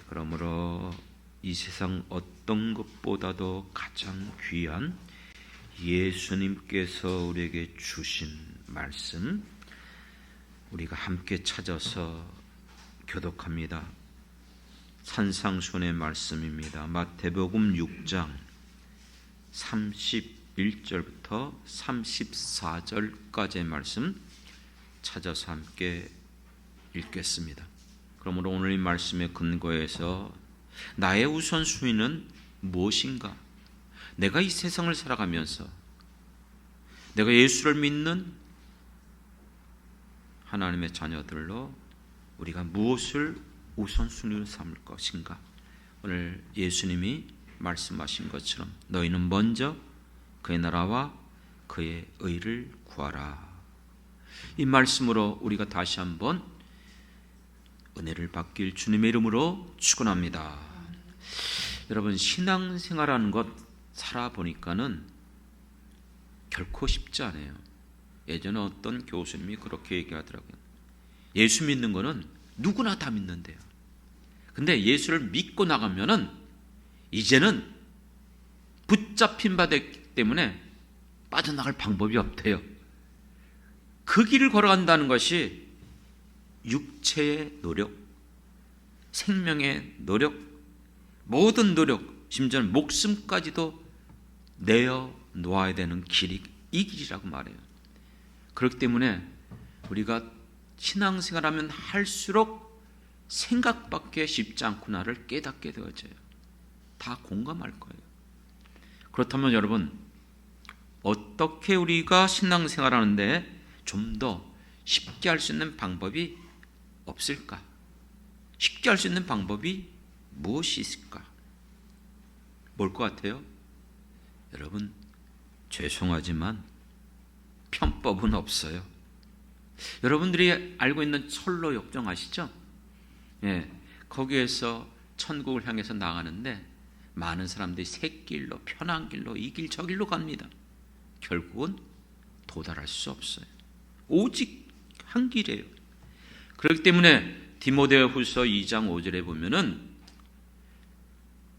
그러므로 이 세상 어떤 것보다도 가장 귀한 예수님께서 우리에게 주신 말씀, 우리가 함께 찾아서 교독합니다. 산상수훈의 말씀입니다. 마태복음 6장 31절부터 34절까지의 말씀 찾아서 함께 읽겠습니다. 그러므로 오늘 이 말씀의 근거에서 나의 우선순위는 무엇인가? 내가 이 세상을 살아가면서 내가 예수를 믿는 하나님의 자녀들로 우리가 무엇을 우선순위로 삼을 것인가? 오늘 예수님이 말씀하신 것처럼 너희는 먼저 그의 나라와 그의 의를 구하라. 이 말씀으로 우리가 다시 한번 은혜를 받길 주님의 이름으로 축원합니다. 여러분, 신앙생활하는 것 살아보니까는 결코 쉽지 않아요. 예전에 어떤 교수님이 그렇게 얘기하더라고요. 예수 믿는 거는 누구나 다 믿는데요. 근데 예수를 믿고 나가면은 이제는 붙잡힌 바 됐기 때문에 빠져나갈 방법이 없대요. 그 길을 걸어간다는 것이 육체의 노력, 생명의 노력, 모든 노력, 심지어는 목숨까지도 내어 놓아야 되는 길이 이 길이라고 말해요. 그렇기 때문에 우리가 신앙생활하면 할수록 생각밖에 쉽지 않구나를 깨닫게 되어져요. 다 공감할 거예요. 그렇다면 여러분, 어떻게 우리가 신앙생활하는데 좀 더 쉽게 할 수 있는 방법이 없을까? 쉽게 할 수 있는 방법이 무엇이 있을까? 뭘 것 같아요? 여러분, 죄송하지만 편법은 없어요. 여러분들이 알고 있는 철로 역정 아시죠? 예, 거기에서 천국을 향해서 나가는데 많은 사람들이 샛길로, 편한 길로, 이 길, 저 길로 갑니다. 결국은 도달할 수 없어요. 오직 한 길이에요. 그렇기 때문에 디모데후서 2장 5절에 보면은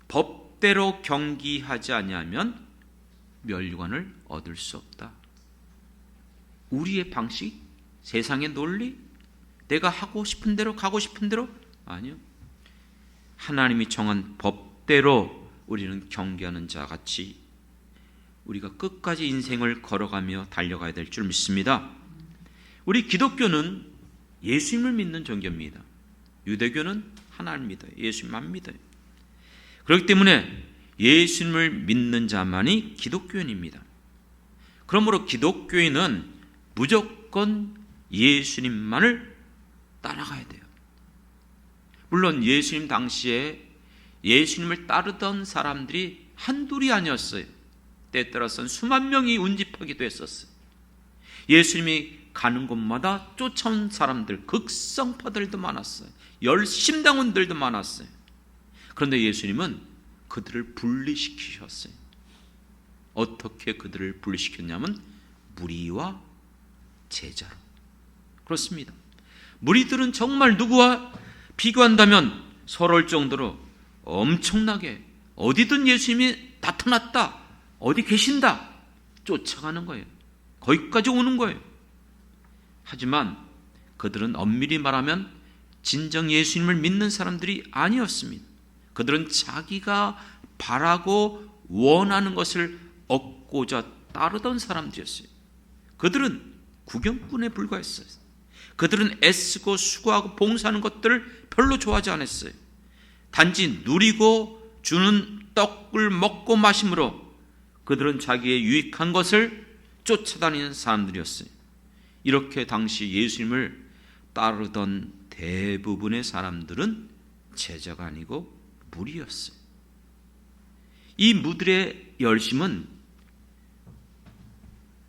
법대로 경기하지 아니하면 멸류관을 얻을 수 없다. 우리의 방식, 세상의 논리, 내가 하고 싶은 대로 가고 싶은 대로 아니요. 하나님이 정한 법대로 우리는 경기하는 자 같이 우리가 끝까지 인생을 걸어가며 달려가야 될 줄 믿습니다. 우리 기독교는 예수님을 믿는 종교입니다. 유대교는 하나님을 믿어요. 예수님만 믿어요. 그렇기 때문에 예수님을 믿는 자만이 기독교인입니다. 그러므로 기독교인은 무조건 예수님만을 따라가야 돼요. 물론 예수님 당시에 예수님을 따르던 사람들이 한둘이 아니었어요. 때에 따라서는 수만 명이 운집하기도 했었어요. 예수님이 가는 곳마다 쫓아온 사람들, 극성파들도 많았어요. 열심당원들도 많았어요. 그런데 예수님은 그들을 분리시키셨어요. 어떻게 그들을 분리시켰냐면 무리와 제자로. 그렇습니다. 무리들은 정말 누구와 비교한다면 서러울 정도로 엄청나게 어디든 예수님이 나타났다, 어디 계신다 쫓아가는 거예요. 거기까지 오는 거예요. 하지만 그들은 엄밀히 말하면 진정 예수님을 믿는 사람들이 아니었습니다. 그들은 자기가 바라고 원하는 것을 얻고자 따르던 사람들이었어요. 그들은 구경꾼에 불과했어요. 그들은 애쓰고 수고하고 봉사하는 것들을 별로 좋아하지 않았어요. 단지 누리고 주는 떡을 먹고 마심으로 그들은 자기의 유익한 것을 쫓아다니는 사람들이었어요. 이렇게 당시 예수님을 따르던 대부분의 사람들은 제자가 아니고 무리였어요. 이 무들의 열심은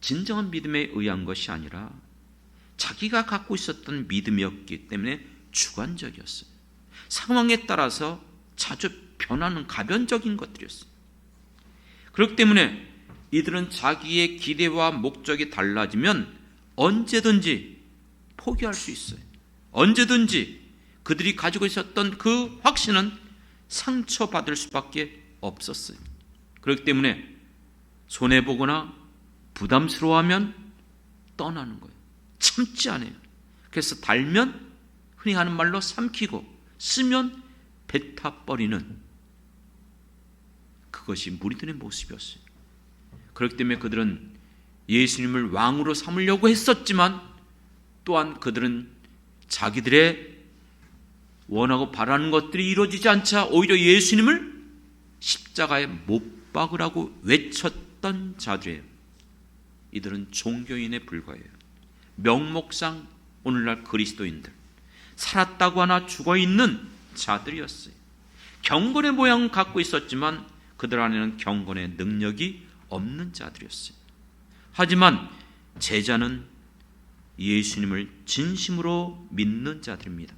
진정한 믿음에 의한 것이 아니라 자기가 갖고 있었던 믿음이었기 때문에 주관적이었어요. 상황에 따라서 자주 변하는 가변적인 것들이었어요. 그렇기 때문에 이들은 자기의 기대와 목적이 달라지면 언제든지 포기할 수 있어요. 언제든지 그들이 가지고 있었던 그 확신은 상처받을 수밖에 없었어요. 그렇기 때문에 손해보거나 부담스러워하면 떠나는 거예요. 참지 않아요. 그래서 달면 흔히 하는 말로 삼키고 쓰면 뱉어버리는 그것이 무리들의 모습이었어요. 그렇기 때문에 그들은 예수님을 왕으로 삼으려고 했었지만 또한 그들은 자기들의 원하고 바라는 것들이 이루어지지 않자 오히려 예수님을 십자가에 못 박으라고 외쳤던 자들이에요. 이들은 종교인에 불과해요. 명목상 오늘날 그리스도인들, 살았다고 하나 죽어있는 자들이었어요. 경건의 모양을 갖고 있었지만 그들 안에는 경건의 능력이 없는 자들이었어요. 하지만 제자는 예수님을 진심으로 믿는 자들입니다.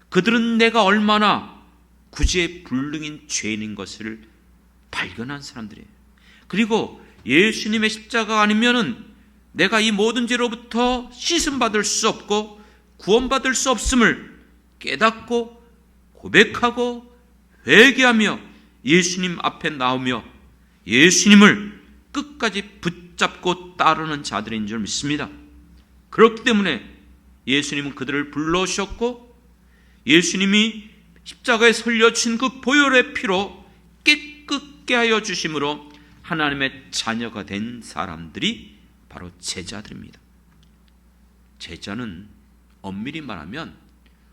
그들은 내가 얼마나 구제불능인 죄인인 것을 발견한 사람들이에요. 그리고 예수님의 십자가 아니면은 내가 이 모든 죄로부터 씻음받을 수 없고 구원받을 수 없음을 깨닫고 고백하고 회개하며 예수님 앞에 나오며 예수님을 끝까지 붙잡고 따르는 자들인 줄 믿습니다. 그렇기 때문에 예수님은 그들을 불러오셨고 예수님이 십자가에 설려진 그 보혈의 피로 깨끗게 하여 주심으로 하나님의 자녀가 된 사람들이 바로 제자들입니다. 제자는 엄밀히 말하면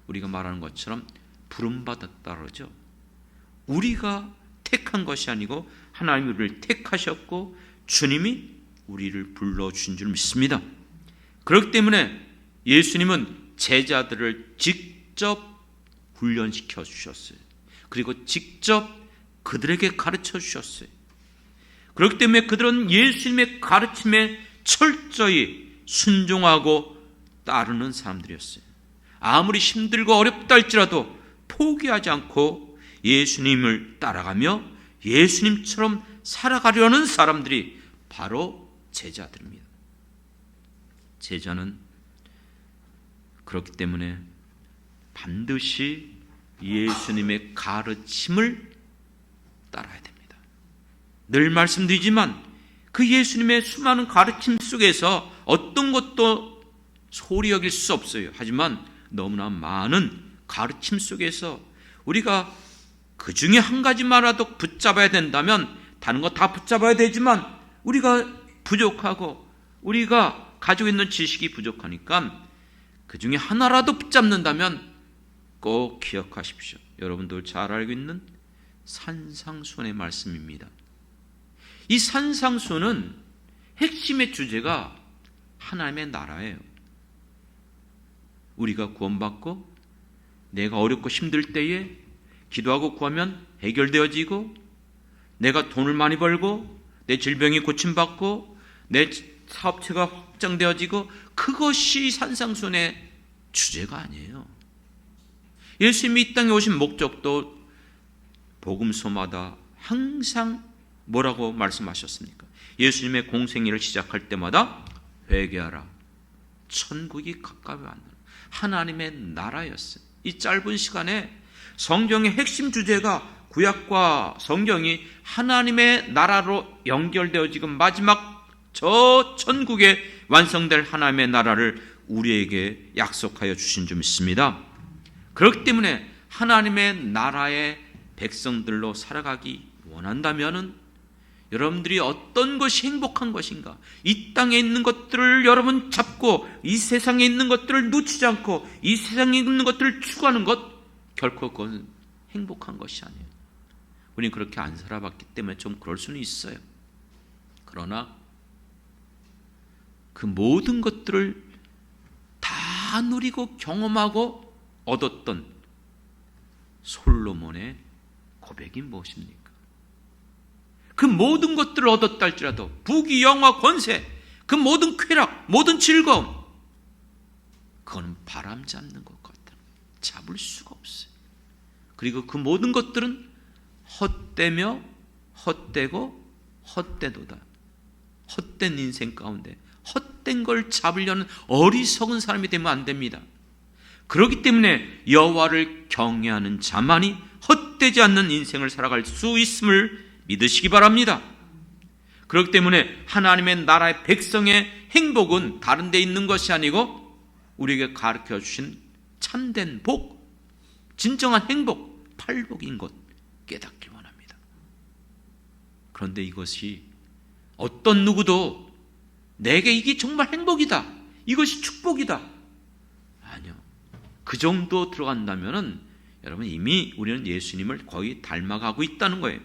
우리가 말하는 것처럼 부름받았다 그러죠. 우리가 택한 것이 아니고 하나님이 우리를 택하셨고 주님이 우리를 불러주신 줄 믿습니다. 그렇기 때문에 예수님은 제자들을 직접 훈련시켜 주셨어요. 그리고 직접 그들에게 가르쳐 주셨어요. 그렇기 때문에 그들은 예수님의 가르침에 철저히 순종하고 따르는 사람들이었어요. 아무리 힘들고 어렵다 할지라도 포기하지 않고 예수님을 따라가며 예수님처럼 살아가려는 사람들이 바로 제자들입니다. 제자는 그렇기 때문에 반드시 예수님의 가르침을 따라야 됩니다. 늘 말씀드리지만 그 예수님의 수많은 가르침 속에서 어떤 것도 소홀히 여길 수 없어요. 하지만 너무나 많은 가르침 속에서 우리가 그 중에 한 가지만이라도 붙잡아야 된다면 다른 거 다 붙잡아야 되지만 우리가 부족하고 우리가 가지고 있는 지식이 부족하니까 그 중에 하나라도 붙잡는다면 꼭 기억하십시오. 여러분들 잘 알고 있는 산상수훈의 말씀입니다. 이 산상수훈은 핵심의 주제가 하나님의 나라예요. 우리가 구원받고 내가 어렵고 힘들 때에 기도하고 구하면 해결되어지고 내가 돈을 많이 벌고 내 질병이 고침받고 내 사업체가 확장되어지고 그것이 산상수훈의 주제가 아니에요. 예수님이 이 땅에 오신 목적도 복음서마다 항상 뭐라고 말씀하셨습니까? 예수님의 공생애를 시작할 때마다 회개하라. 천국이 가까이 왔노라. 하나님의 나라였어요. 이 짧은 시간에 성경의 핵심 주제가 구약과 성경이 하나님의 나라로 연결되어 지금 마지막 저 천국에 완성될 하나님의 나라를 우리에게 약속하여 주신 줄 믿습니다. 그렇기 때문에 하나님의 나라의 백성들로 살아가기 원한다면은 여러분들이 어떤 것이 행복한 것인가? 이 땅에 있는 것들을 여러분 잡고 이 세상에 있는 것들을 놓치지 않고 이 세상에 있는 것들을 추구하는 것 결코 그건 행복한 것이 아니에요. 우리는 그렇게 안 살아봤기 때문에 좀 그럴 수는 있어요. 그러나 그 모든 것들을 다 누리고 경험하고 얻었던 솔로몬의 고백이 무엇입니까? 그 모든 것들을 얻었다 할지라도 부귀 영화 권세 그 모든 쾌락 모든 즐거움 그건 바람 잡는 것 같아요. 잡을 수가 없어요. 그리고 그 모든 것들은 헛되며 헛되고 헛되도다. 헛된 인생 가운데 헛된 걸 잡으려는 어리석은 사람이 되면 안 됩니다. 그렇기 때문에 여호와를 경외하는 자만이 헛되지 않는 인생을 살아갈 수 있음을 믿으시기 바랍니다. 그렇기 때문에 하나님의 나라의 백성의 행복은 다른 데 있는 것이 아니고 우리에게 가르쳐 주신 참된 복, 진정한 행복, 팔복인 것 깨닫기 원합니다. 그런데 이것이 어떤 누구도 내게 이게 정말 행복이다, 이것이 축복이다, 아니요. 그 정도 들어간다면은 여러분 이미 우리는 예수님을 거의 닮아가고 있다는 거예요.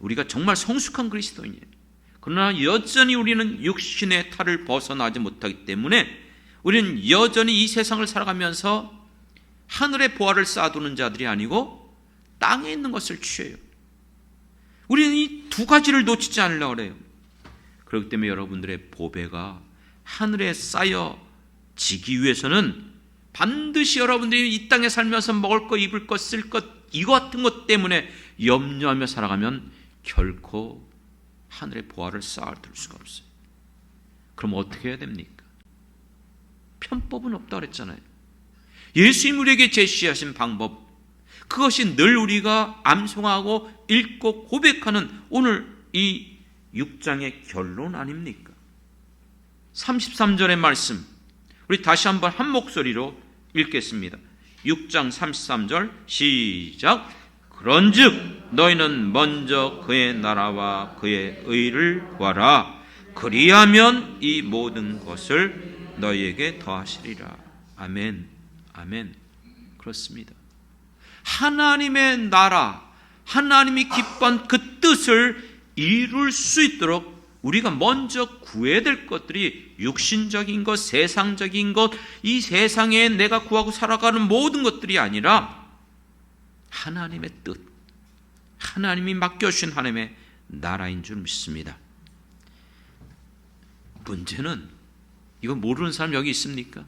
우리가 정말 성숙한 그리스도인이에요. 그러나 여전히 우리는 육신의 탈을 벗어나지 못하기 때문에 우리는 여전히 이 세상을 살아가면서 하늘의 보화를 쌓아두는 자들이 아니고 땅에 있는 것을 취해요. 우리는 이 두 가지를 놓치지 않으려고 그래요. 그렇기 때문에 여러분들의 보배가 하늘에 쌓여지기 위해서는 반드시 여러분들이 이 땅에 살면서 먹을 것, 입을 것, 쓸 것, 이거 같은 것 때문에 염려하며 살아가면 결코 하늘의 보화를 쌓아둘 수가 없어요. 그럼 어떻게 해야 됩니까? 편법은 없다고 그랬잖아요. 예수님 우리에게 제시하신 방법, 그것이 늘 우리가 암송하고 읽고 고백하는 오늘 이 6장의 결론 아닙니까? 33절의 말씀, 우리 다시 한번 한 목소리로 읽겠습니다. 6장 33절 시작. 그런즉 너희는 먼저 그의 나라와 그의 의를 구하라. 그리하면 이 모든 것을 너희에게 더하시리라. 아멘. 아멘. 그렇습니다. 하나님의 나라, 하나님이 기뻐한 그 뜻을 이룰 수 있도록 우리가 먼저 구해야 될 것들이 육신적인 것, 세상적인 것, 이 세상에 내가 구하고 살아가는 모든 것들이 아니라 하나님의 뜻, 하나님이 맡겨주신 하나님의 나라인 줄 믿습니다. 문제는 이거 모르는 사람 여기 있습니까?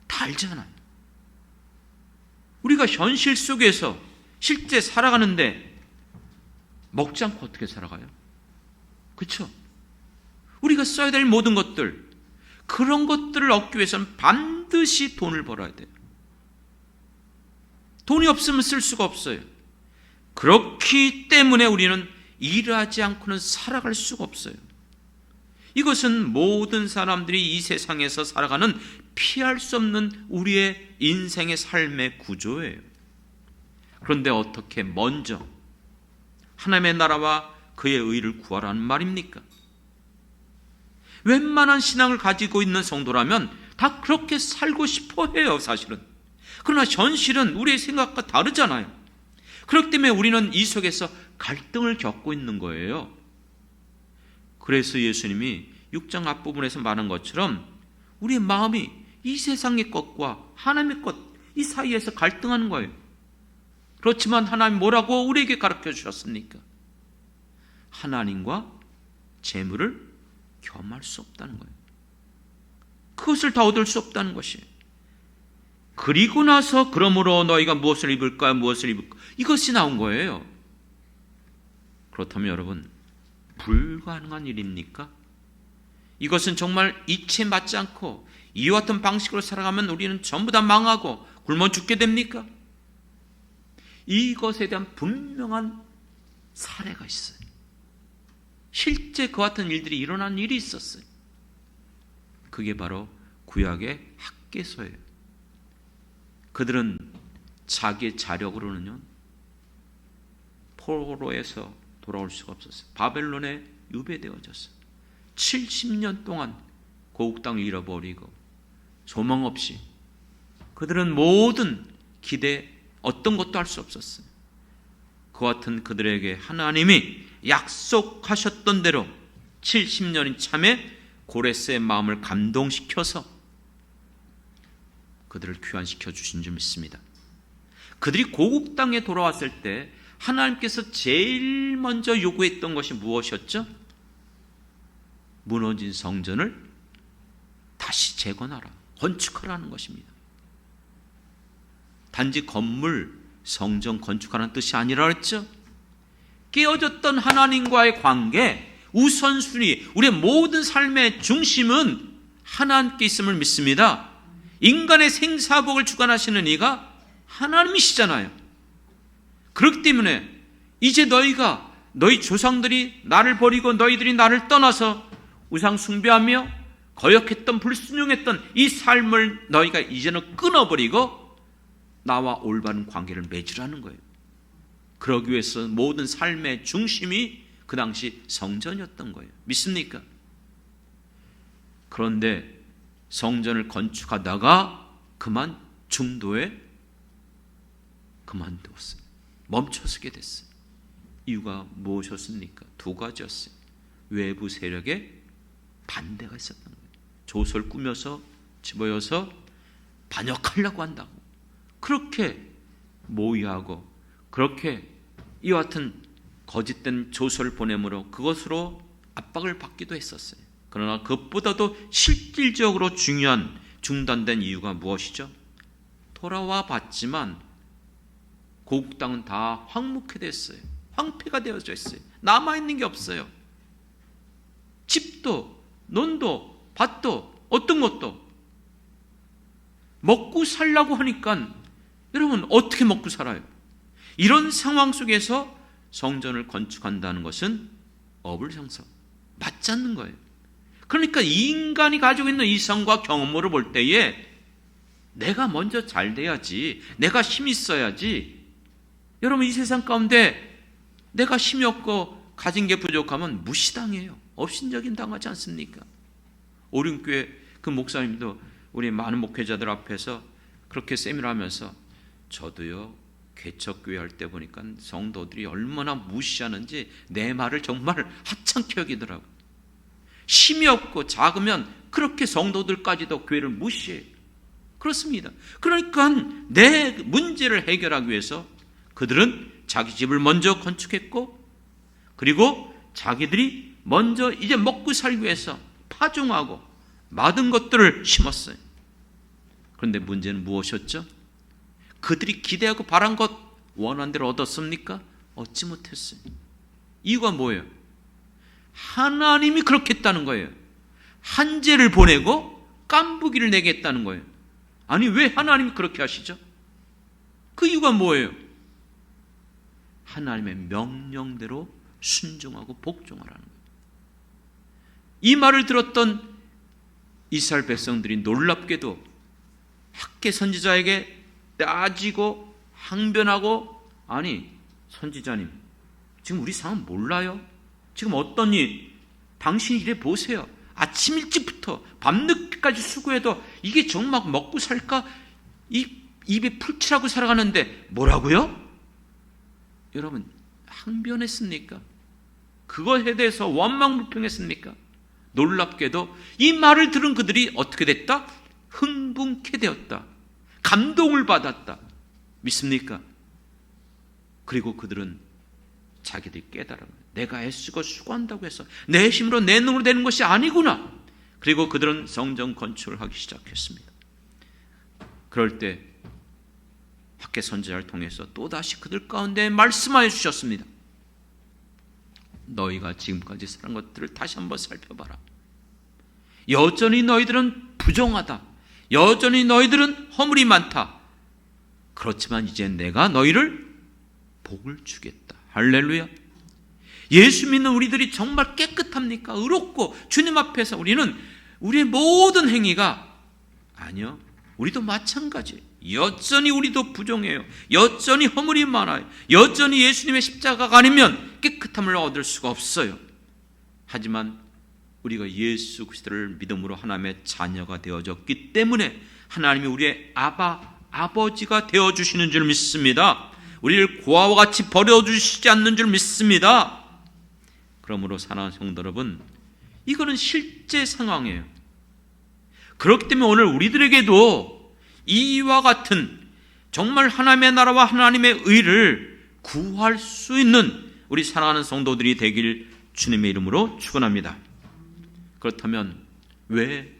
다 알잖아요. 우리가 현실 속에서 실제 살아가는데 먹지 않고 어떻게 살아가요? 그렇죠? 우리가 써야 될 모든 것들, 그런 것들을 얻기 위해서는 반드시 돈을 벌어야 돼요. 돈이 없으면 쓸 수가 없어요. 그렇기 때문에 우리는 일하지 않고는 살아갈 수가 없어요. 이것은 모든 사람들이 이 세상에서 살아가는 피할 수 없는 우리의 인생의 삶의 구조예요. 그런데 어떻게 먼저 하나님의 나라와 그의 의를 구하라는 말입니까? 웬만한 신앙을 가지고 있는 성도라면 다 그렇게 살고 싶어 해요, 사실은. 그러나 현실은 우리의 생각과 다르잖아요. 그렇기 때문에 우리는 이 속에서 갈등을 겪고 있는 거예요. 그래서 예수님이 6장 앞부분에서 말한 것처럼 우리의 마음이 이 세상의 것과 하나님의 것, 이 사이에서 갈등하는 거예요. 그렇지만 하나님 뭐라고 우리에게 가르쳐 주셨습니까? 하나님과 재물을 겸할 수 없다는 거예요. 그것을 다 얻을 수 없다는 것이에요. 그리고 나서 그러므로 너희가 무엇을 입을까, 무엇을 입을까, 이것이 나온 거예요. 그렇다면 여러분, 불가능한 일입니까? 이것은 정말 이치에 맞지 않고 이와 같은 방식으로 살아가면 우리는 전부 다 망하고 굶어 죽게 됩니까? 이것에 대한 분명한 사례가 있어요. 실제 그와 같은 일들이 일어난 일이 있었어요. 그게 바로 구약의 학개서예요. 그들은 자기의 자력으로는요, 포로에서 돌아올 수가 없었어요. 바벨론에 유배되어졌어요. 70년 동안 고국 땅을 잃어버리고 소망 없이 그들은 모든 기대 어떤 것도 할 수 없었어요. 그와 같은 그들에게 하나님이 약속하셨던 대로 70년이 참에 고레스의 마음을 감동시켜서 그들을 귀환시켜 주신 줄 믿습니다. 그들이 고국 땅에 돌아왔을 때 하나님께서 제일 먼저 요구했던 것이 무엇이었죠? 무너진 성전을 다시 재건하라, 건축하라는 것입니다. 단지 건물, 성전 건축하라는 뜻이 아니라 그랬죠. 깨어졌던 하나님과의 관계, 우선순위, 우리의 모든 삶의 중심은 하나님께 있음을 믿습니다. 인간의 생사복을 주관하시는 이가 하나님이시잖아요. 그렇기 때문에 이제 너희 조상들이 나를 버리고 너희들이 나를 떠나서 우상 숭배하며 거역했던 불순종했던 이 삶을 너희가 이제는 끊어버리고 나와 올바른 관계를 맺으라는 거예요. 그러기 위해서 모든 삶의 중심이 그 당시 성전이었던 거예요. 믿습니까? 그런데 성전을 건축하다가 그만 중도에 그만두었어요. 멈춰서게 됐어요. 이유가 무엇이었습니까? 두 가지였어요. 외부 세력의 반대가 있었던 거예요. 조서를 꾸며서 집어여서 반역하려고 한다고 그렇게 모의하고 그렇게 이와 같은 거짓된 조서를 보내므로 그것으로 압박을 받기도 했었어요. 그러나 그것보다도 실질적으로 중요한 중단된 이유가 무엇이죠? 돌아와 봤지만 고국 땅은 다 황무케됐어요. 황폐가 되어져 있어요. 남아있는 게 없어요. 집도 논도 밭도 어떤 것도 먹고 살라고 하니까 여러분 어떻게 먹고 살아요? 이런 상황 속에서 성전을 건축한다는 것은 어불성설, 맞지 않는 거예요. 그러니까 이 인간이 가지고 있는 이성과 경험으로 볼 때에 내가 먼저 잘 돼야지, 내가 힘이 있어야지. 여러분 이 세상 가운데 내가 힘이 없고 가진 게 부족하면 무시당해요. 업신여김 당하지 않습니까? 오륜교회 그 목사님도 우리 많은 목회자들 앞에서 그렇게 세미나하면서 저도요 개척교회 할 때 보니까 성도들이 얼마나 무시하는지 내 말을 정말 하찮게 여기더라고요. 힘이 없고 작으면 그렇게 성도들까지도 교회를 무시해요. 그렇습니다. 그러니까 내 문제를 해결하기 위해서 그들은 자기 집을 먼저 건축했고 그리고 자기들이 먼저 이제 먹고 살기 위해서 파종하고 많은 것들을 심었어요. 그런데 문제는 무엇이었죠? 그들이 기대하고 바란 것 원한 대로 얻었습니까? 얻지 못했어요. 이유가 뭐예요? 하나님이 그렇게 했다는 거예요. 한재를 보내고 깐부기를 내게 했다는 거예요. 아니 왜 하나님이 그렇게 하시죠? 그 이유가 뭐예요? 하나님의 명령대로 순종하고 복종하라는 거예요. 이 말을 들었던 이스라엘 백성들이 놀랍게도 학개 선지자에게 따지고 항변하고 아니 선지자님 지금 우리 상황 몰라요? 지금 어떤 일 당신이 이래 보세요. 아침 일찍부터 밤늦게까지 수고해도 이게 정말 먹고 살까? 입에 풀칠하고 살아가는데 뭐라고요? 여러분 항변했습니까? 그것에 대해서 원망불평했습니까? 놀랍게도 이 말을 들은 그들이 어떻게 됐다? 흥분케 되었다. 감동을 받았다. 믿습니까? 그리고 그들은 자기들이 깨달아 내가 애쓰고 수고한다고 해서 내 힘으로 내 능으로 되는 것이 아니구나. 그리고 그들은 성전 건축을 하기 시작했습니다. 그럴 때 학개 선지자를 통해서 또다시 그들 가운데 말씀하여 주셨습니다. 너희가 지금까지 살은 것들을 다시 한번 살펴봐라. 여전히 너희들은 부정하다. 여전히 너희들은 허물이 많다. 그렇지만 이제 내가 너희를 복을 주겠다. 할렐루야. 예수 믿는 우리들이 정말 깨끗합니까? 의롭고 주님 앞에서 우리는 우리의 모든 행위가 아니요. 우리도 마찬가지예요. 여전히 우리도 부정해요. 여전히 허물이 많아요. 여전히 예수님의 십자가가 아니면 깨끗함을 얻을 수가 없어요. 하지만 우리가 예수 그리스도를 믿음으로 하나님의 자녀가 되어졌기 때문에 하나님이 우리의 아버지가 되어주시는 줄 믿습니다. 우리를 고아와 같이 버려주시지 않는 줄 믿습니다. 그러므로 사랑하는 성도 여러분, 이거는 실제 상황이에요. 그렇기 때문에 오늘 우리들에게도 이와 같은 정말 하나님의 나라와 하나님의 의를 구할 수 있는 우리 사랑하는 성도들이 되길 주님의 이름으로 축원합니다. 그렇다면 왜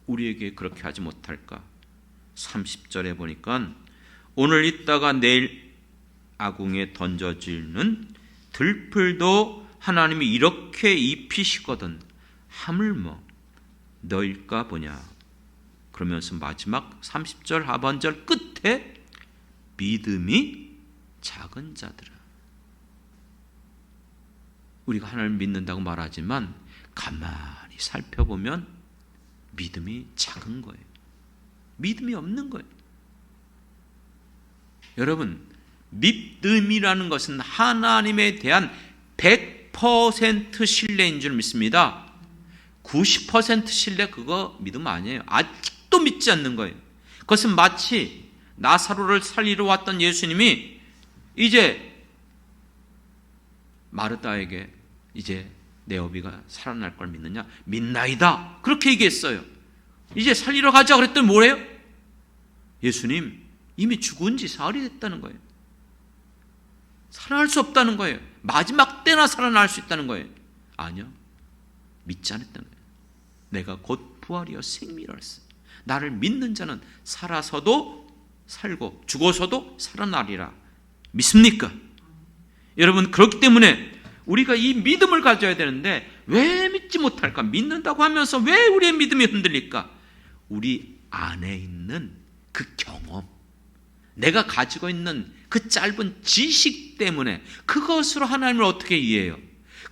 우리에게 그렇게 하지 못할까? 30절에 보니까 오늘 있다가 내일 아궁에 던져지는 들풀도 하나님이 이렇게 입히시거든 하물며 너일까 보냐. 그러면서 마지막 30절 하반절 끝에 믿음이 작은 자들아. 우리가 하나님을 믿는다고 말하지만 가만히 살펴보면 믿음이 작은 거예요. 믿음이 없는 거예요. 여러분, 믿음이라는 것은 하나님에 대한 100% 신뢰인 줄 믿습니다. 90% 신뢰, 그거 믿음 아니에요. 아직도 믿지 않는 거예요. 그것은 마치 나사로를 살리러 왔던 예수님이 이제 마르다에게 이제 내 어비가 살아날 걸 믿느냐? 믿나이다. 그렇게 얘기했어요. 이제 살리러 가자 그랬더니 뭐래요? 예수님, 이미 죽은 지 사흘이 됐다는 거예요. 살아날 수 없다는 거예요. 마지막 때나 살아날 수 있다는 거예요. 아니요, 믿지 않았다는 거예요. 내가 곧 부활이요 생미라 했어요. 나를 믿는 자는 살아서도 살고 죽어서도 살아나리라. 믿습니까? 여러분, 그렇기 때문에 우리가 이 믿음을 가져야 되는데 왜 믿지 못할까? 믿는다고 하면서 왜 우리의 믿음이 흔들릴까? 우리 안에 있는 그 경험, 내가 가지고 있는 그 짧은 지식 때문에 그것으로 하나님을 어떻게 이해해요?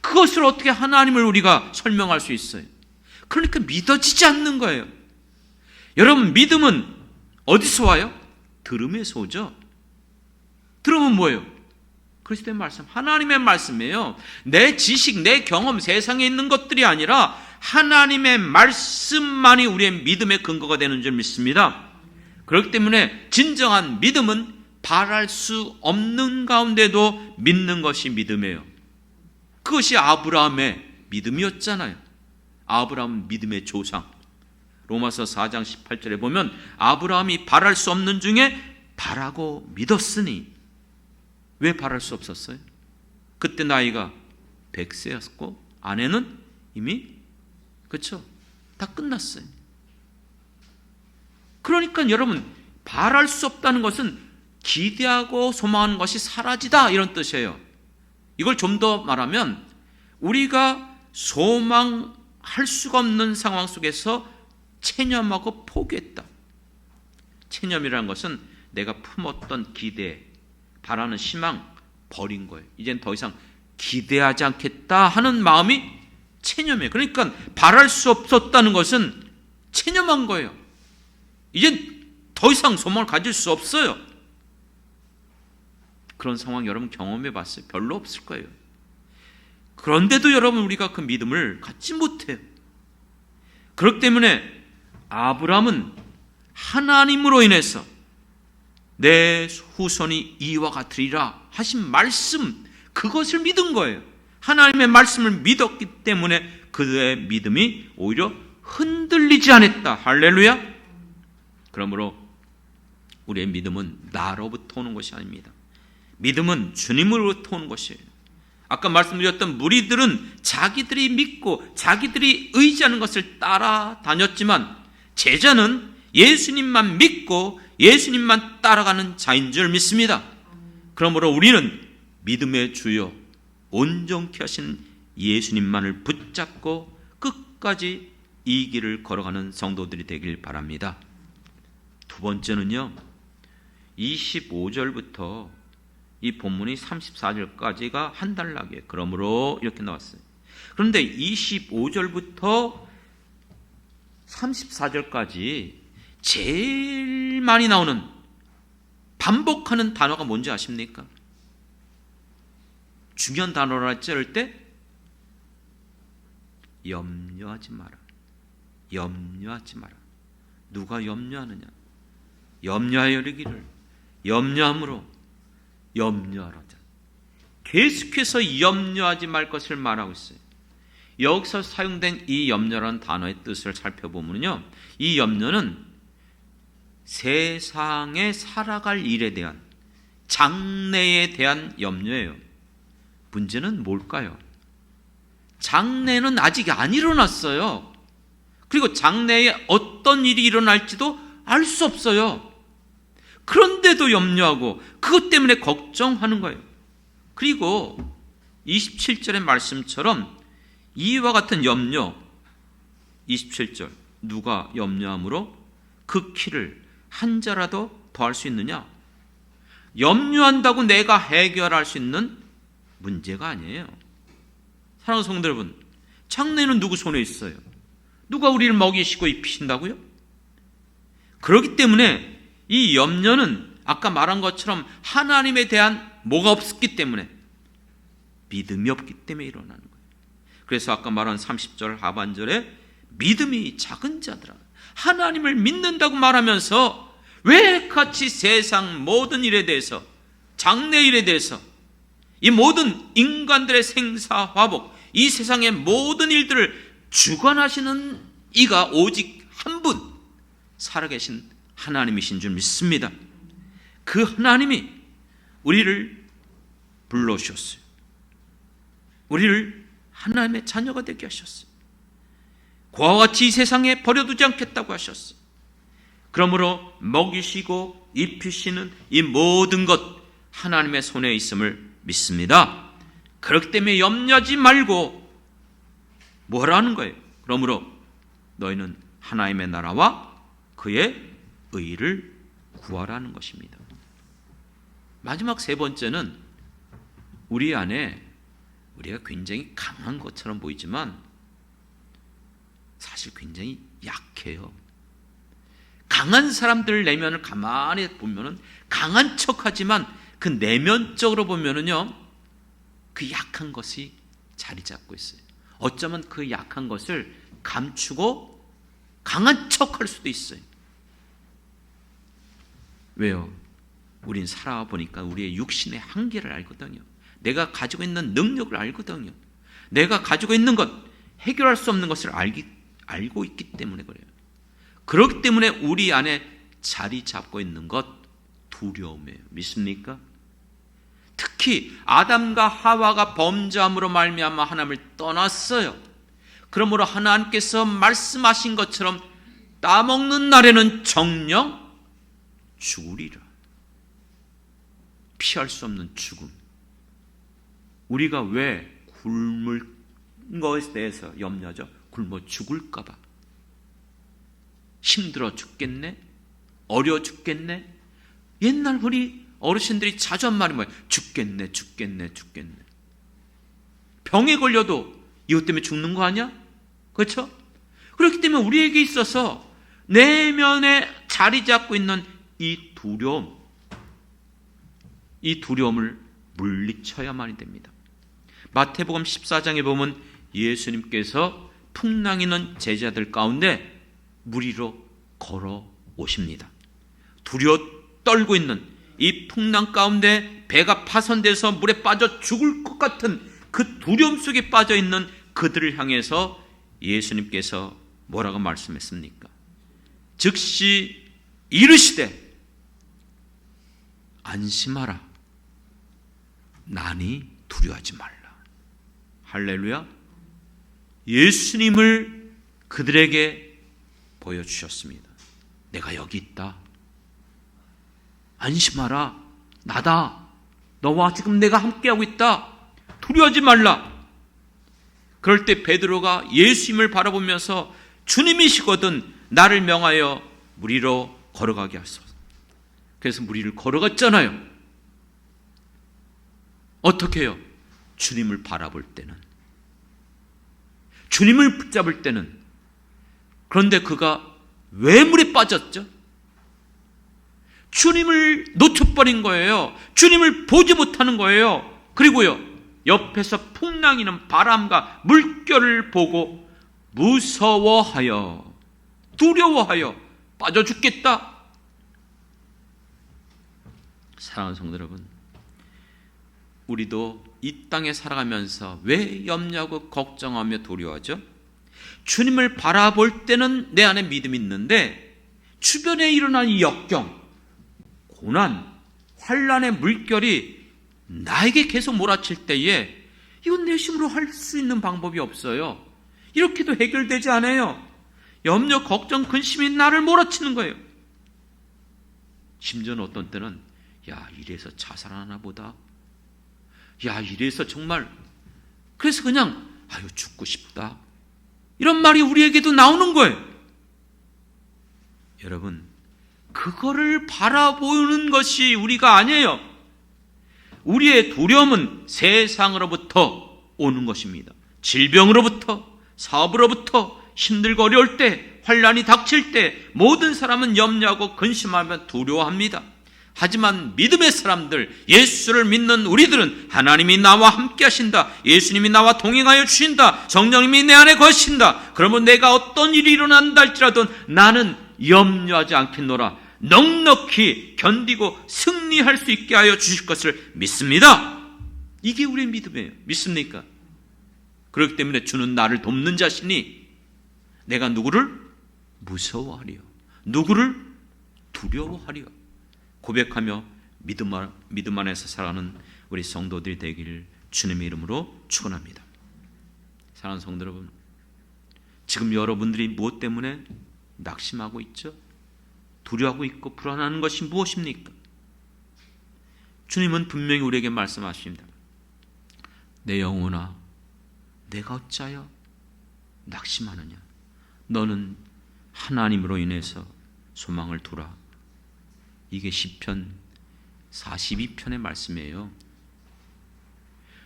그것으로 어떻게 하나님을 우리가 설명할 수 있어요? 그러니까 믿어지지 않는 거예요. 여러분, 믿음은 어디서 와요? 들음에서 오죠. 들으면 뭐예요? 그리스도의 말씀, 하나님의 말씀이에요. 내 지식, 내 경험, 세상에 있는 것들이 아니라 하나님의 말씀만이 우리의 믿음의 근거가 되는 줄 믿습니다. 그렇기 때문에 진정한 믿음은 바랄 수 없는 가운데도 믿는 것이 믿음이에요. 그것이 아브라함의 믿음이었잖아요. 아브라함은 믿음의 조상. 로마서 4장 18절에 보면 아브라함이 바랄 수 없는 중에 바라고 믿었으니. 왜 바랄 수 없었어요? 그때 나이가 100세였고 아내는 이미 그렇죠? 다 끝났어요. 그러니까 여러분, 바랄 수 없다는 것은 기대하고 소망하는 것이 사라지다, 이런 뜻이에요. 이걸 좀 더 말하면 우리가 소망할 수가 없는 상황 속에서 체념하고 포기했다. 체념이라는 것은 내가 품었던 기대, 바라는 희망 버린 거예요. 이젠 더 이상 기대하지 않겠다 하는 마음이 체념이에요. 그러니까 바랄 수 없었다는 것은 체념한 거예요. 이젠 더 이상 소망을 가질 수 없어요. 그런 상황 여러분 경험해 봤어요? 별로 없을 거예요. 그런데도 여러분, 우리가 그 믿음을 갖지 못해요. 그렇기 때문에 아브라함은 하나님으로 인해서 내 후손이 이와 같으리라 하신 말씀, 그것을 믿은 거예요. 하나님의 말씀을 믿었기 때문에 그의 믿음이 오히려 흔들리지 않았다. 할렐루야. 그러므로 우리의 믿음은 나로부터 오는 것이 아닙니다. 믿음은 주님으로부터 오는 것이에요. 아까 말씀드렸던 무리들은 자기들이 믿고 자기들이 의지하는 것을 따라다녔지만 제자는 예수님만 믿고 예수님만 따라가는 자인 줄 믿습니다. 그러므로 우리는 믿음의 주요 온전케 하신 예수님만을 붙잡고 끝까지 이 길을 걸어가는 성도들이 되길 바랍니다. 두 번째는요, 25절부터 이 본문이 34절까지가 한 단락이에요. 그러므로 이렇게 나왔어요. 그런데 25절부터 34절까지 제일 많이 나오는, 반복하는 단어가 뭔지 아십니까? 중요한 단어라 했지, 이럴 때 염려하지 마라. 염려하지 마라. 누가 염려하느냐? 염려하여 이르기를 염려함으로 염려하라. 계속해서 염려하지 말 것을 말하고 있어요. 여기서 사용된 이 염려라는 단어의 뜻을 살펴보면요, 이 염려는 세상에 살아갈 일에 대한, 장래에 대한 염려예요. 문제는 뭘까요? 장래는 아직 안 일어났어요. 그리고 장래에 어떤 일이 일어날지도 알 수 없어요. 그런데도 염려하고 그것 때문에 걱정하는 거예요. 그리고 27절의 말씀처럼 이와 같은 염려, 27절, 누가 염려함으로 그 키를 한 자라도 더할 수 있느냐? 염려한다고 내가 해결할 수 있는 문제가 아니에요. 사랑하는 성도 여러분, 장래는 누구 손에 있어요? 누가 우리를 먹이시고 입히신다고요? 그렇기 때문에 이 염려는 아까 말한 것처럼 하나님에 대한 뭐가 없었기 때문에, 믿음이 없기 때문에 일어나는 거예요. 그래서 아까 말한 30절 하반절에 믿음이 작은 자들아, 하나님을 믿는다고 말하면서 왜 같이 세상 모든 일에 대해서, 장래 일에 대해서, 이 모든 인간들의 생사화복, 이 세상의 모든 일들을 주관하시는 이가 오직 한 분, 살아계신 하나님이신 줄 믿습니다. 그 하나님이 우리를 불러주셨어요. 우리를 하나님의 자녀가 되게 하셨어요. 그와 같이 이 세상에 버려두지 않겠다고 하셨어요. 그러므로 먹이시고 입히시는 이 모든 것 하나님의 손에 있음을 믿습니다. 그렇기 때문에 염려하지 말고 뭐라는 거예요? 그러므로 너희는 하나님의 나라와 그의 의를 구하라는 것입니다. 마지막 세 번째는 우리 안에 우리가 굉장히 강한 것처럼 보이지만 사실 굉장히 약해요. 강한 사람들 내면을 가만히 보면은 강한 척하지만 그 내면적으로 보면은요, 그 약한 것이 자리 잡고 있어요. 어쩌면 그 약한 것을 감추고 강한 척할 수도 있어요. 왜요? 우린 살아보니까 우리의 육신의 한계를 알거든요. 내가 가지고 있는 능력을 알거든요. 내가 가지고 있는 것, 해결할 수 없는 것을 알고 있기 때문에 그래요. 그렇기 때문에 우리 안에 자리 잡고 있는 것, 두려움이에요. 믿습니까? 특히 아담과 하와가 범죄함으로 말미암아 하나님을 떠났어요. 그러므로 하나님께서 말씀하신 것처럼 따먹는 날에는 정녕 죽으리라. 피할 수 없는 죽음. 우리가 왜 굶을 것에 대해서 염려하죠? 굶어 죽을까 봐. 힘들어 죽겠네? 어려워 죽겠네? 옛날 우리 어르신들이 자주 한 말이 뭐예요? 죽겠네, 죽겠네, 죽겠네. 병에 걸려도 이것 때문에 죽는 거 아니야? 그렇죠? 그렇기 때문에 우리에게 있어서 내면에 자리 잡고 있는 이 두려움, 이 두려움을 물리쳐야만이 됩니다. 마태복음 14장에 보면 예수님께서 풍랑이는 제자들 가운데 물 위로 걸어 오십니다. 두려워 떨고 있는 이 풍랑 가운데 배가 파손돼서 물에 빠져 죽을 것 같은 그 두려움 속에 빠져 있는 그들을 향해서 예수님께서 뭐라고 말씀했습니까? 즉시 이르시되 안심하라, 나니 두려워하지 말라. 할렐루야. 예수님을 그들에게 보여주셨습니다. 내가 여기 있다. 안심하라. 나다. 너와 지금 내가 함께하고 있다. 두려워하지 말라. 그럴 때 베드로가 예수님을 바라보면서 주님이시거든 나를 명하여 물 위로 걸어가게 하소서. 그래서 물 위를 걸어갔잖아요. 어떻게 해요? 주님을 바라볼 때는, 주님을 붙잡을 때는. 그런데 그가 왜 물에 빠졌죠? 주님을 놓쳐버린 거예요. 주님을 보지 못하는 거예요. 그리고요, 옆에서 풍랑이는 바람과 물결을 보고 무서워하여, 두려워하여 빠져 죽겠다. 사랑하는 성도 여러분, 우리도 이 땅에 살아가면서 왜 염려하고 걱정하며 두려워하죠? 주님을 바라볼 때는 내 안에 믿음이 있는데 주변에 일어난 이 역경, 고난, 환난의 물결이 나에게 계속 몰아칠 때에 이건 내 힘으로 할 수 있는 방법이 없어요. 이렇게도 해결되지 않아요. 염려, 걱정, 근심이 나를 몰아치는 거예요. 심지어는 어떤 때는 야, 이래서 자살하나 보다. 야, 이래서 정말, 그래서 그냥 아유, 죽고 싶다, 이런 말이 우리에게도 나오는 거예요. 여러분, 그거를 바라보는 것이 우리가 아니에요. 우리의 두려움은 세상으로부터 오는 것입니다. 질병으로부터, 사업으로부터, 힘들고 어려울 때, 환난이 닥칠 때 모든 사람은 염려하고 근심하며 두려워합니다. 하지만 믿음의 사람들, 예수를 믿는 우리들은 하나님이 나와 함께 하신다, 예수님이 나와 동행하여 주신다, 성령님이 내 안에 거신다, 그러면 내가 어떤 일이 일어난다 할지라도 나는 염려하지 않겠노라, 넉넉히 견디고 승리할 수 있게 하여 주실 것을 믿습니다. 이게 우리의 믿음이에요. 믿습니까? 그렇기 때문에 주는 나를 돕는 자신이 내가 누구를 무서워하리요, 누구를 두려워하리요 고백하며 믿음 안에서 살아가는 우리 성도들이 되기를 주님의 이름으로 축원합니다. 사랑하는 성도 여러분, 지금 여러분들이 무엇 때문에 낙심하고 있죠? 두려워하고 있고 불안한 것이 무엇입니까? 주님은 분명히 우리에게 말씀하십니다. 내 영혼아, 내가 어찌하여 낙심하느냐? 너는 하나님으로 인해서 소망을 두라. 이게 시편 42편의 말씀이에요.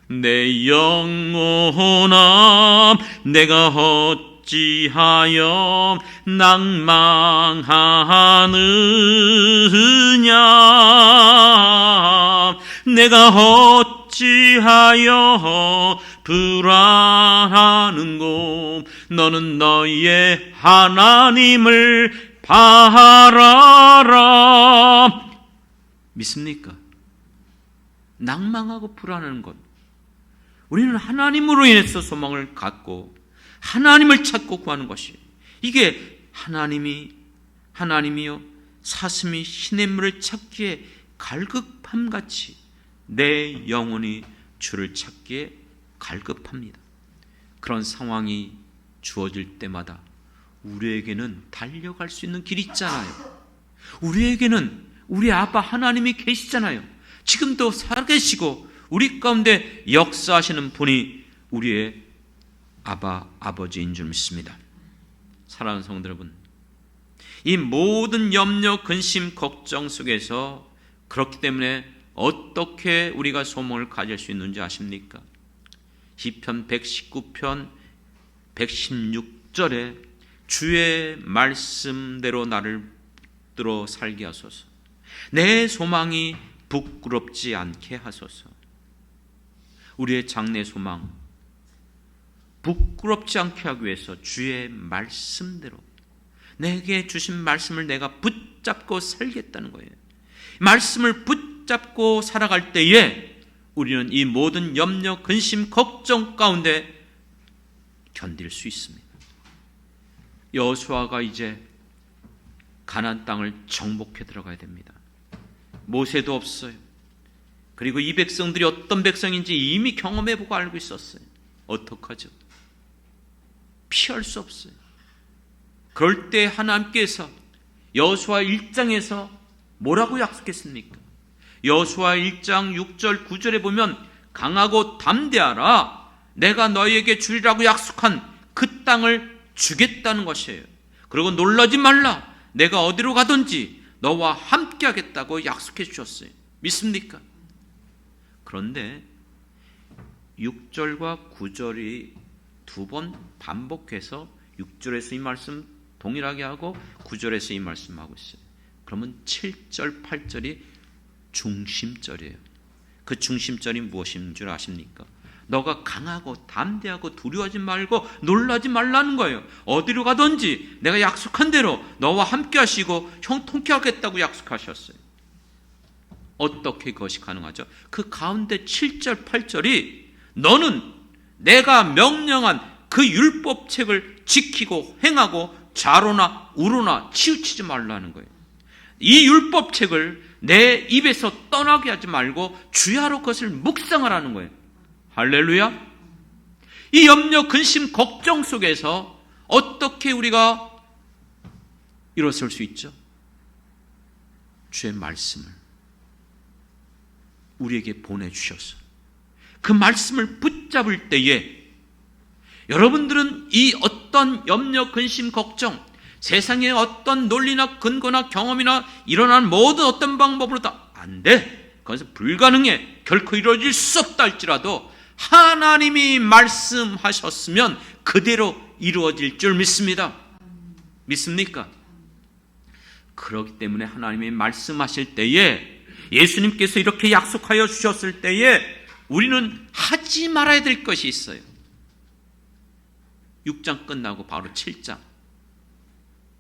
내 영혼아, 내가 어찌하여 낭망하느냐? 내가 어찌하여 불안하는고? 너는 너의 하나님을 바라라. 믿습니까? 낭망하고 불안한 것, 우리는 하나님으로 인해서 소망을 갖고 하나님을 찾고 구하는 것이, 이게 하나님이요 사슴이 시냇물을 찾기에 갈급함같이 내 영혼이 주를 찾기에 갈급합니다. 그런 상황이 주어질 때마다 우리에게는 달려갈 수 있는 길이 있잖아요. 우리에게는 우리 아빠 하나님이 계시잖아요. 지금도 살아계시고 우리 가운데 역사하시는 분이 우리의 아버지인 줄 믿습니다. 사랑하는 성도 여러분, 이 모든 염려, 근심, 걱정 속에서 그렇기 때문에 어떻게 우리가 소망을 가질 수 있는지 아십니까? 시편 119편 116절에 주의 말씀대로 나를 붙들어 살게 하소서, 내 소망이 부끄럽지 않게 하소서. 우리의 장래 소망 부끄럽지 않게 하기 위해서 주의 말씀대로, 내게 주신 말씀을 내가 붙잡고 살겠다는 거예요. 말씀을 붙잡고 살아갈 때에 우리는 이 모든 염려, 근심, 걱정 가운데 견딜 수 있습니다. 여호수아가 이제 가나안 땅을 정복해 들어가야 됩니다. 모세도 없어요. 그리고 이 백성들이 어떤 백성인지 이미 경험해보고 알고 있었어요. 어떡하죠? 피할 수 없어요. 그럴 때 하나님께서 여호수아 1장에서 뭐라고 약속했습니까? 여호수아 1장 6절 9절에 보면 강하고 담대하라, 내가 너희에게 주리라고 약속한 그 땅을 주겠다는 것이에요. 그리고 놀라지 말라, 내가 어디로 가든지 너와 함께 하겠다고 약속해 주셨어요. 믿습니까? 그런데 6절과 9절이 두 번 반복해서 6절에서 이 말씀 동일하게 하고 9절에서 이 말씀하고 있어요. 그러면 7절, 8절이 중심절이에요. 그 중심절이 무엇인 줄 아십니까? 너가 강하고 담대하고 두려워하지 말고 놀라지 말라는 거예요. 어디로 가든지 내가 약속한 대로 너와 함께 하시고 형통케 하겠다고 약속하셨어요. 어떻게 그것이 가능하죠? 그 가운데 7절, 8절이 너는 내가 명령한 그 율법책을 지키고 행하고 좌로나 우로나 치우치지 말라는 거예요. 이 율법책을 내 입에서 떠나게 하지 말고 주야로 그것을 묵상하라는 거예요. 할렐루야. 이 염려, 근심, 걱정 속에서 어떻게 우리가 일어설 수 있죠? 주의 말씀을 우리에게 보내주셔서 그 말씀을 붙잡을 때에 여러분들은 이 어떤 염려, 근심, 걱정, 세상에 어떤 논리나 근거나 경험이나 일어난 모든 어떤 방법으로 다 안 돼. 그것은 불가능해. 결코 이루어질 수 없다 할지라도 하나님이 말씀하셨으면 그대로 이루어질 줄 믿습니다. 믿습니까? 그렇기 때문에 하나님이 말씀하실 때에, 예수님께서 이렇게 약속하여 주셨을 때에 우리는 하지 말아야 될 것이 있어요. 6장 끝나고 바로 7장,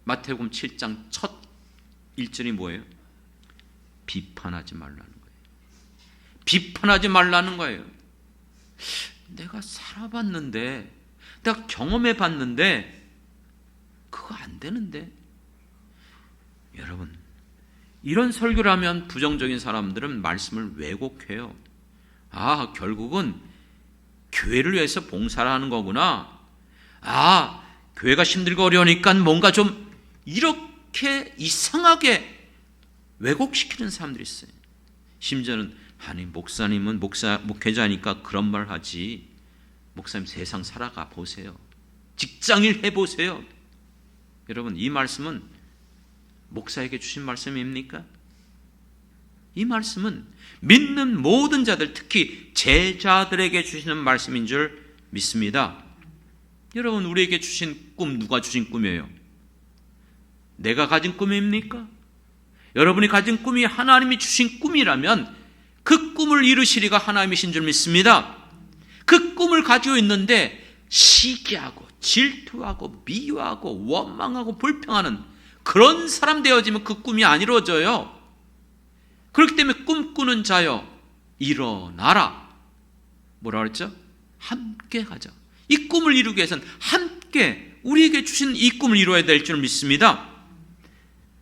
마태복음 7장 첫 1절이 뭐예요? 비판하지 말라는 거예요. 비판하지 말라는 거예요. 내가 살아봤는데, 내가 경험해봤는데 그거 안 되는데. 여러분, 이런 설교를 하면 부정적인 사람들은 말씀을 왜곡해요. 아, 결국은 교회를 위해서 봉사를 하는 거구나. 아, 교회가 힘들고 어려우니까 뭔가 좀 이렇게 이상하게 왜곡시키는 사람들이 있어요. 심지어는 아니, 목사님은 목회자니까 그런 말 하지. 목사님 세상 살아가 보세요. 직장일 해보세요. 여러분, 이 말씀은 목사에게 주신 말씀입니까? 이 말씀은 믿는 모든 자들, 특히 제자들에게 주시는 말씀인 줄 믿습니다. 여러분, 우리에게 주신 꿈, 누가 주신 꿈이에요? 내가 가진 꿈입니까? 여러분이 가진 꿈이 하나님이 주신 꿈이라면 그 꿈을 이루시리가 하나님이신 줄 믿습니다. 그 꿈을 가지고 있는데 시기하고 질투하고 미워하고 원망하고 불평하는 그런 사람 되어지면 그 꿈이 안 이루어져요. 그렇기 때문에 꿈꾸는 자여 일어나라. 뭐라 그랬죠? 함께 가자. 이 꿈을 이루기 위해서는 함께 우리에게 주신 이 꿈을 이루어야 될 줄 믿습니다.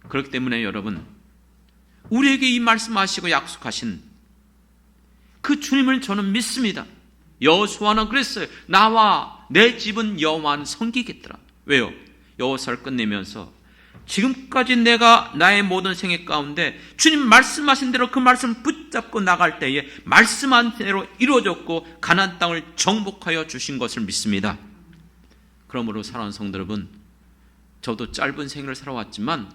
그렇기 때문에 여러분, 우리에게 이 말씀하시고 약속하신 그 주님을 저는 믿습니다. 여호수아는 그랬어요. 나와 내 집은 여호와를 섬기겠더라. 왜요? 여호수아를 끝내면서 지금까지 내가 나의 모든 생애 가운데 주님 말씀하신 대로 그 말씀을 붙잡고 나갈 때에 말씀한 대로 이루어졌고 가나안 땅을 정복하여 주신 것을 믿습니다. 그러므로 사랑하는 성도 여러분, 저도 짧은 생을 살아왔지만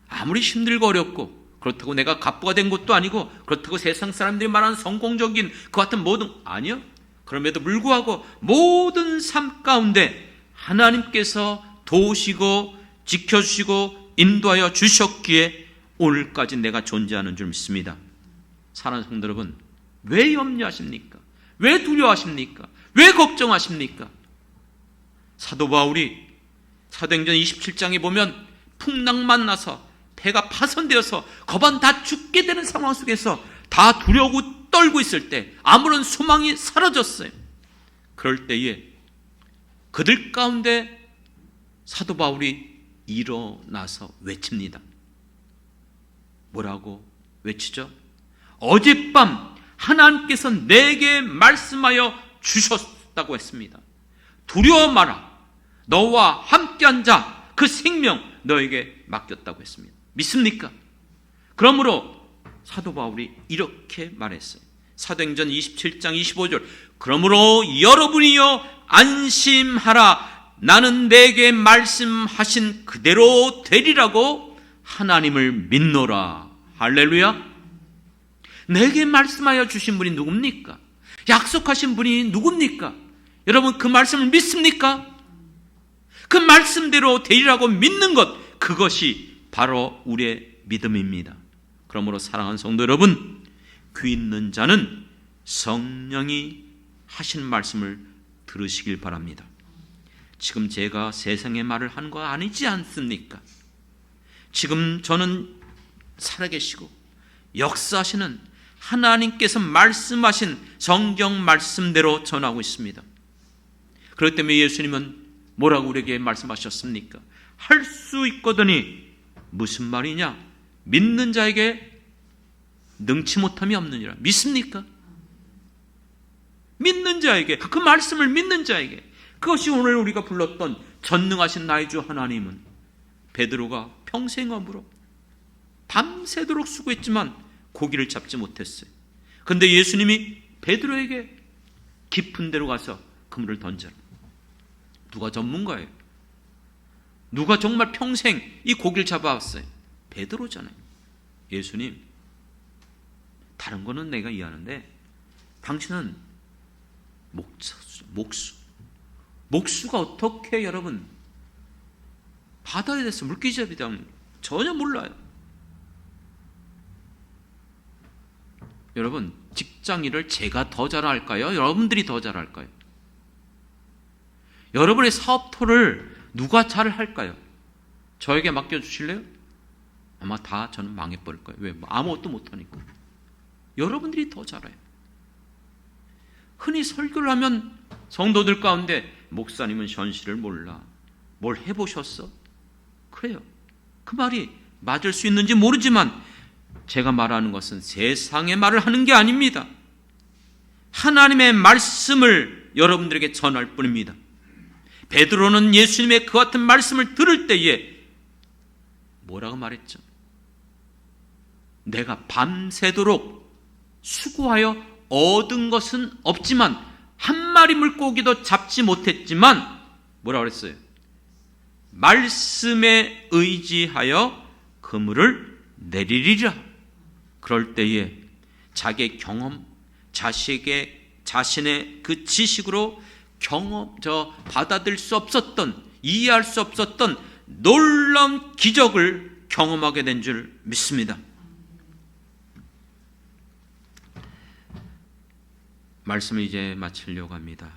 아무리 힘들고 어렵고, 그렇다고 내가 갑부가 된 것도 아니고, 그렇다고 세상 사람들이 말하는 성공적인 그 같은 모든, 아니요. 그럼에도 불구하고 모든 삶 가운데 하나님께서 도우시고 지켜주시고 인도하여 주셨기에 오늘까지 내가 존재하는 줄 믿습니다. 사랑하는 성도 여러분, 왜 염려하십니까? 왜 두려워하십니까? 왜 걱정하십니까? 사도 바울이 사도행전 27장에 보면 풍랑만 나서 배가 파손되어서 거반 다 죽게 되는 상황 속에서 다 두려우고 떨고 있을 때 아무런 소망이 사라졌어요. 그럴 때에 그들 가운데 사도 바울이 일어나서 외칩니다. 뭐라고 외치죠? 어젯밤 하나님께서 내게 말씀하여 주셨다고 했습니다. 두려워 마라. 너와 함께한 자 그 생명 너에게 맡겼다고 했습니다. 믿습니까? 그러므로 사도 바울이 이렇게 말했어요. 사도행전 27장 25절. 그러므로 여러분이여 안심하라. 나는 내게 말씀하신 그대로 되리라고 하나님을 믿노라. 할렐루야. 내게 말씀하여 주신 분이 누굽니까? 약속하신 분이 누굽니까? 여러분, 그 말씀을 믿습니까? 그 말씀대로 되리라고 믿는 것, 그것이 바로 우리의 믿음입니다. 그러므로 사랑하는 성도 여러분, 귀 있는 자는 성령이 하신 말씀을 들으시길 바랍니다. 지금 제가 세상의 말을 한 거 아니지 않습니까? 지금 저는 살아계시고 역사하시는 하나님께서 말씀하신 성경 말씀대로 전하고 있습니다. 그렇기 때문에 예수님은 뭐라고 우리에게 말씀하셨습니까? 할 수 있거든이 무슨 말이냐? 믿는 자에게 능치 못함이 없느니라. 믿습니까? 믿는 자에게, 그 말씀을 믿는 자에게, 그것이 오늘 우리가 불렀던 전능하신 나의 주 하나님은 베드로가 평생 어부로 밤새도록 수고했지만 고기를 잡지 못했어요. 그런데 예수님이 베드로에게 깊은 데로 가서 그물을 던져라. 누가 전문가예요? 누가 정말 평생 이 고기를 잡아왔어요? 베드로잖아요. 예수님, 다른 거는 내가 이해하는데 당신은 목수가 어떻게 여러분 바다에 대해서 물귀접에 대한 전혀 몰라요. 여러분, 직장 일을 제가 더 잘할까요? 여러분들이 더 잘할까요? 여러분의 사업토를 누가 잘 할까요? 저에게 맡겨주실래요? 아마 다 저는 망해버릴 거예요. 왜? 아무것도 못하니까. 여러분들이 더 잘해요. 흔히 설교를 하면 성도들 가운데 목사님은 현실을 몰라. 뭘 해보셨어? 그래요. 그 말이 맞을 수 있는지 모르지만 제가 말하는 것은 세상의 말을 하는 게 아닙니다. 하나님의 말씀을 여러분들에게 전할 뿐입니다. 베드로는 예수님의 그 같은 말씀을 들을 때에 뭐라고 말했죠? 내가 밤새도록 수고하여 얻은 것은 없지만 한 마리 물고기도 잡지 못했지만 뭐라고 그랬어요? 말씀에 의지하여 그물을 내리리라. 그럴 때에 자기의 경험, 자신의 그 지식으로 받아들일 수 없었던, 이해할 수 없었던 놀라운 기적을 경험하게 된 줄 믿습니다. 말씀을 이제 마치려고 합니다.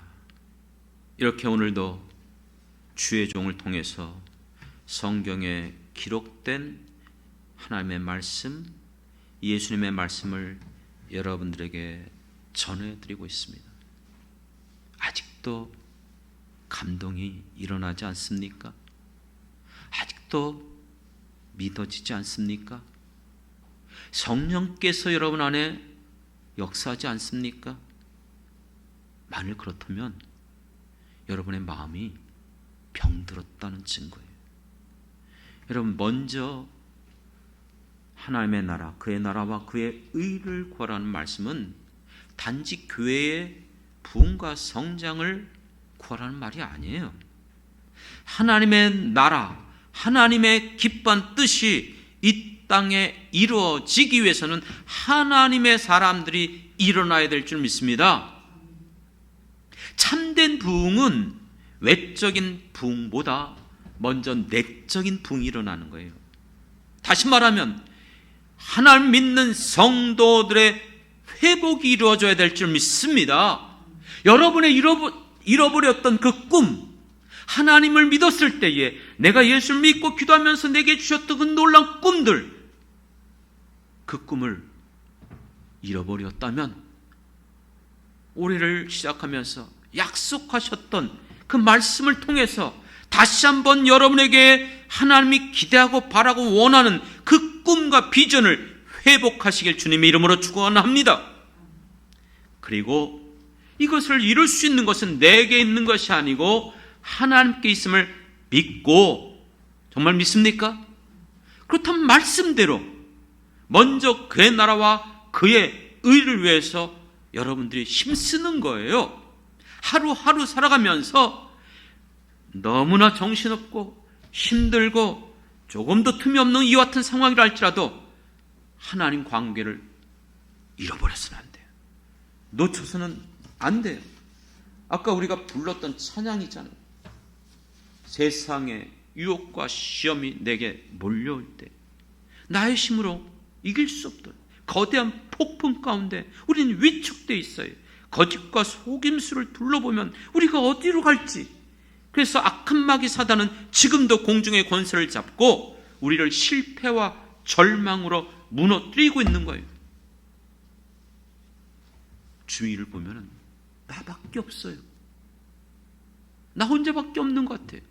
이렇게 오늘도 주의 종을 통해서 성경에 기록된 하나님의 말씀, 예수님의 말씀을 여러분들에게 전해드리고 있습니다. 아직도 감동이 일어나지 않습니까? 아직도 믿어지지 않습니까? 성령께서 여러분 안에 역사하지 않습니까? 만일 그렇다면 여러분의 마음이 병들었다는 증거예요. 여러분, 먼저 하나님의 나라, 그의 나라와 그의 의를 구하라는 말씀은 단지 교회의 부흥과 성장을 구하라는 말이 아니에요. 하나님의 나라, 하나님의 기뻐한 뜻이 이 땅에 이루어지기 위해서는 하나님의 사람들이 일어나야 될 줄 믿습니다. 참된 부흥은 외적인 부흥보다 먼저 내적인 부흥이 일어나는 거예요. 다시 말하면 하나님 믿는 성도들의 회복이 이루어져야 될 줄 믿습니다. 여러분의 잃어버렸던 그 꿈, 하나님을 믿었을 때에 내가 예수를 믿고 기도하면서 내게 주셨던 그 놀라운 꿈들, 그 꿈을 잃어버렸다면 올해를 시작하면서 약속하셨던 그 말씀을 통해서 다시 한번 여러분에게 하나님이 기대하고 바라고 원하는 그 꿈과 비전을 회복하시길 주님의 이름으로 축원합니다. 그리고 이것을 이룰 수 있는 것은 내게 있는 것이 아니고 하나님께 있음을 믿고, 정말 믿습니까? 그렇다면 말씀대로 먼저 그의 나라와 그의 의를 위해서 여러분들이 힘쓰는 거예요. 하루하루 살아가면서 너무나 정신없고 힘들고 조금도 틈이 없는 이와 같은 상황이라 할지라도 하나님 관계를 잃어버려서는 안 돼요. 놓쳐서는 안 돼요. 아까 우리가 불렀던 찬양이잖아요. 세상의 유혹과 시험이 내게 몰려올 때 나의 힘으로 이길 수 없던 거대한 폭풍 가운데 우리는 위축되어 있어요. 거짓과 속임수를 둘러보면 우리가 어디로 갈지, 그래서 악한 마귀 사단은 지금도 공중의 권세를 잡고 우리를 실패와 절망으로 무너뜨리고 있는 거예요. 주위를 보면 나밖에 없어요. 나 혼자밖에 없는 것 같아요.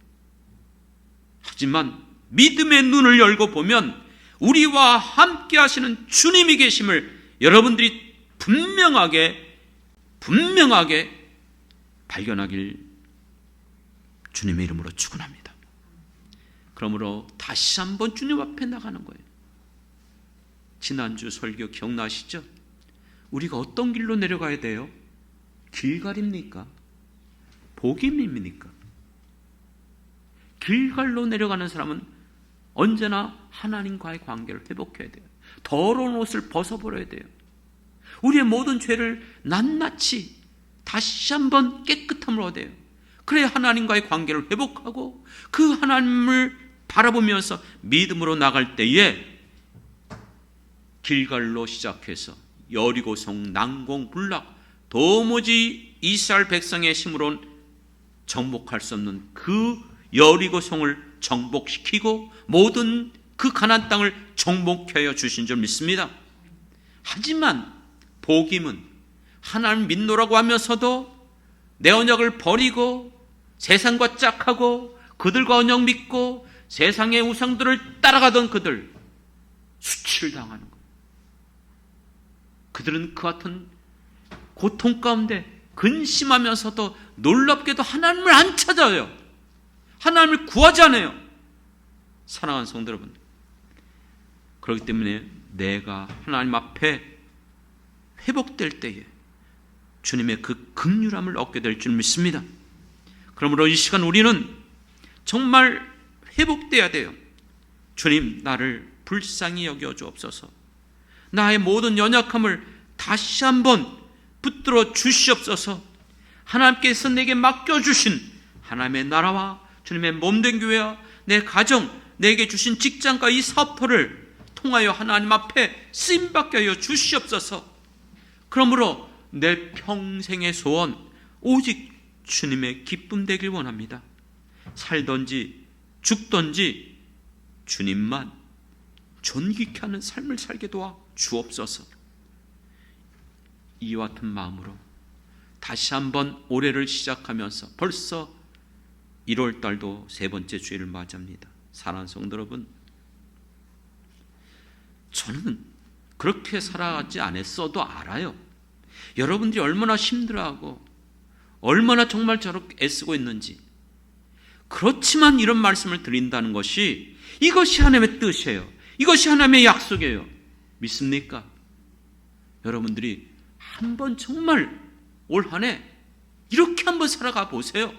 하지만 믿음의 눈을 열고 보면 우리와 함께 하시는 주님이 계심을 여러분들이 분명하게 발견하길 주님의 이름으로 축원합니다. 그러므로 다시 한번 주님 앞에 나가는 거예요. 지난주 설교 기억나시죠? 우리가 어떤 길로 내려가야 돼요? 길갈입니까? 복임입니까? 길갈로 내려가는 사람은 언제나 하나님과의 관계를 회복해야 돼요. 더러운 옷을 벗어버려야 돼요. 우리의 모든 죄를 낱낱이 다시 한번 깨끗함을 얻어요. 그래야 하나님과의 관계를 회복하고 그 하나님을 바라보면서 믿음으로 나갈 때에 길갈로 시작해서 여리고성 난공불락 도무지 이스라엘 백성의 힘으로는 정복할 수 없는 그 여리고성을 정복시키고 모든 그 가나안 땅을 정복하여 주신 줄 믿습니다. 하지만 복임은 하나님 믿노라고 하면서도 내 언약을 버리고 세상과 짝하고 그들과 언약 믿고 세상의 우상들을 따라가던 그들, 수치를 당하는 거예요. 그들은 그 같은 고통 가운데 근심하면서도 놀랍게도 하나님을 안 찾아요. 하나님을 구하지 않아요. 사랑하는 성도 여러분, 그렇기 때문에 내가 하나님 앞에 회복될 때에 주님의 그 긍휼함을 얻게 될 줄 믿습니다. 그러므로 이 시간 우리는 정말 회복돼야 돼요. 주님, 나를 불쌍히 여겨 주옵소서. 나의 모든 연약함을 다시 한번 붙들어 주시옵소서. 하나님께서 내게 맡겨주신 하나님의 나라와 주님의 몸된 교회와 내 가정, 내게 주신 직장과 이 사업터를 통하여 하나님 앞에 쓰임받게 하여 주시옵소서. 그러므로 내 평생의 소원 오직 주님의 기쁨 되길 원합니다. 살든지 죽든지 주님만 존귀케 하는 삶을 살게 도와 주옵소서. 이와 같은 마음으로 다시 한번 올해를 시작하면서 벌써 1월 달도 세 번째 주일을 맞이합니다. 사랑하는 성도 여러분, 저는 그렇게 살아가지 않았어도 알아요. 여러분들이 얼마나 힘들어하고 얼마나 정말 저렇게 애쓰고 있는지. 그렇지만 이런 말씀을 드린다는 것이 이것이 하나님의 뜻이에요. 이것이 하나님의 약속이에요. 믿습니까? 여러분들이 한번 정말 올 한 해 이렇게 한번 살아가 보세요.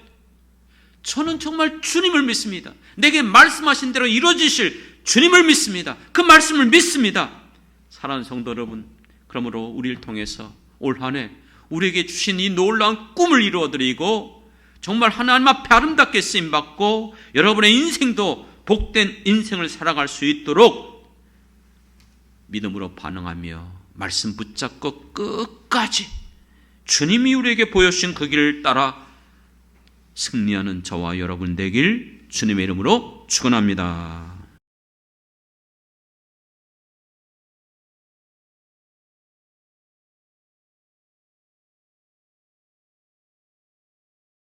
저는 정말 주님을 믿습니다. 내게 말씀하신 대로 이루어지실 주님을 믿습니다. 그 말씀을 믿습니다. 사랑하는 성도 여러분, 그러므로 우리를 통해서 올 한 해 우리에게 주신 이 놀라운 꿈을 이루어드리고 정말 하나님 앞에 아름답게 쓰임받고 여러분의 인생도 복된 인생을 살아갈 수 있도록 믿음으로 반응하며 말씀 붙잡고 끝까지 주님이 우리에게 보여주신 그 길을 따라 승리하는 저와 여러분 되길 주님의 이름으로 축원합니다.